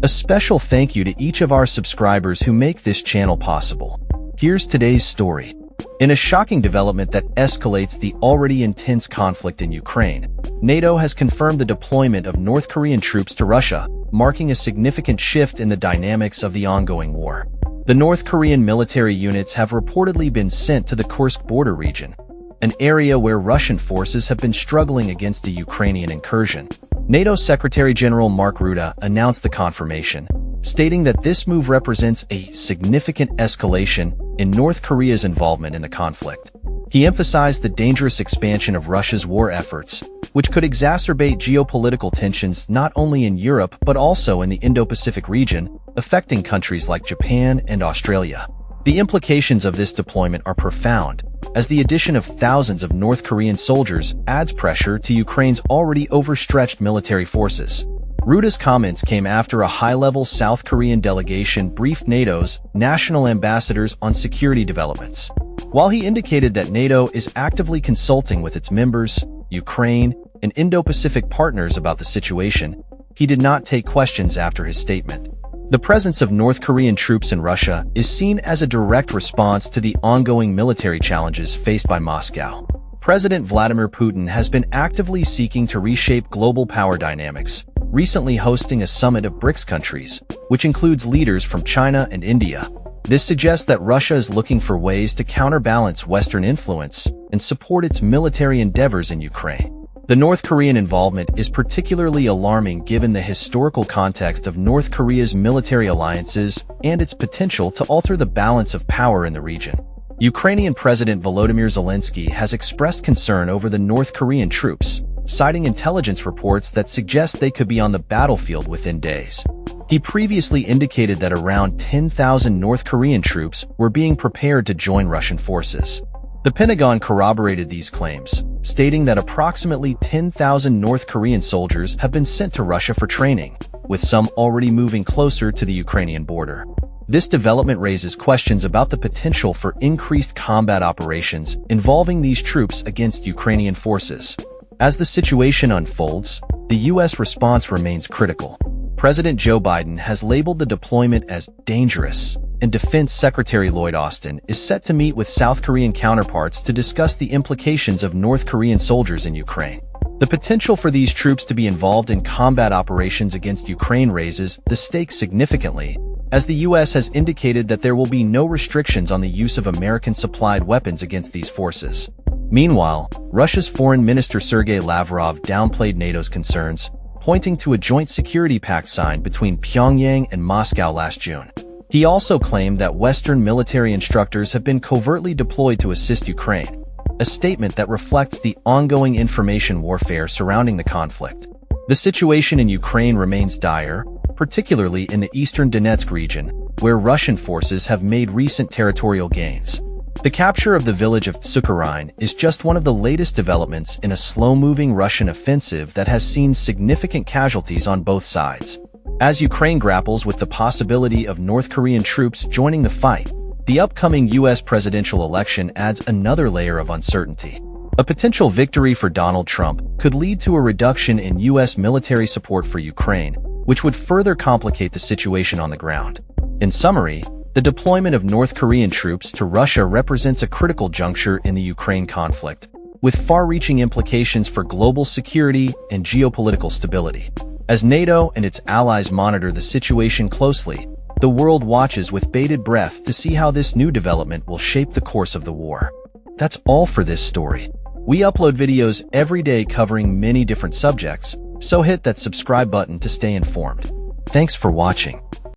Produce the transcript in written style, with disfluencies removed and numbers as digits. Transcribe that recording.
A special thank you to each of our subscribers who make this channel possible. Here's today's story. In a shocking development that escalates the already intense conflict in Ukraine, NATO has confirmed the deployment of North Korean troops to Russia, marking a significant shift in the dynamics of the ongoing war. The North Korean military units have reportedly been sent to the Kursk border region, an area where Russian forces have been struggling against the Ukrainian incursion. NATO Secretary-General Mark Rutte announced the confirmation, stating that this move represents a significant escalation in North Korea's involvement in the conflict. He emphasized the dangerous expansion of Russia's war efforts, which could exacerbate geopolitical tensions not only in Europe but also in the Indo-Pacific region, affecting countries like Japan and Australia. The implications of this deployment are profound, as the addition of thousands of North Korean soldiers adds pressure to Ukraine's already overstretched military forces. Rutte's comments came after a high-level South Korean delegation briefed NATO's national ambassadors on security developments. While he indicated that NATO is actively consulting with its members, Ukraine, and Indo-Pacific partners about the situation, he did not take questions after his statement. The presence of North Korean troops in Russia is seen as a direct response to the ongoing military challenges faced by Moscow. President Vladimir Putin has been actively seeking to reshape global power dynamics, recently hosting a summit of BRICS countries, which includes leaders from China and India. This suggests that Russia is looking for ways to counterbalance Western influence and support its military endeavors in Ukraine. The North Korean involvement is particularly alarming given the historical context of North Korea's military alliances and its potential to alter the balance of power in the region. Ukrainian President Volodymyr Zelensky has expressed concern over the North Korean troops, citing intelligence reports that suggest they could be on the battlefield within days. He previously indicated that around 10,000 North Korean troops were being prepared to join Russian forces. The Pentagon corroborated these claims, stating that approximately 10,000 North Korean soldiers have been sent to Russia for training, with some already moving closer to the Ukrainian border. This development raises questions about the potential for increased combat operations involving these troops against Ukrainian forces. As the situation unfolds, the U.S. response remains critical. President Joe Biden has labeled the deployment as dangerous, and Defense Secretary Lloyd Austin is set to meet with South Korean counterparts to discuss the implications of North Korean soldiers in Ukraine. The potential for these troops to be involved in combat operations against Ukraine raises the stakes significantly, as the U.S. has indicated that there will be no restrictions on the use of American-supplied weapons against these forces. Meanwhile, Russia's Foreign Minister Sergei Lavrov downplayed NATO's concerns, pointing to a joint security pact signed between Pyongyang and Moscow last June. He also claimed that Western military instructors have been covertly deployed to assist Ukraine, a statement that reflects the ongoing information warfare surrounding the conflict. The situation in Ukraine remains dire, particularly in the eastern Donetsk region, where Russian forces have made recent territorial gains. The capture of the village of Sukharin is just one of the latest developments in a slow-moving Russian offensive that has seen significant casualties on both sides. As Ukraine grapples with the possibility of North Korean troops joining the fight, the upcoming U.S. presidential election adds another layer of uncertainty. A potential victory for Donald Trump could lead to a reduction in U.S. military support for Ukraine, which would further complicate the situation on the ground. In summary, the deployment of North Korean troops to Russia represents a critical juncture in the Ukraine conflict, with far-reaching implications for global security and geopolitical stability. As NATO and its allies monitor the situation closely, the world watches with bated breath to see how this new development will shape the course of the war. That's all for this story. We upload videos every day covering many different subjects, so hit that subscribe button to stay informed. Thanks for watching.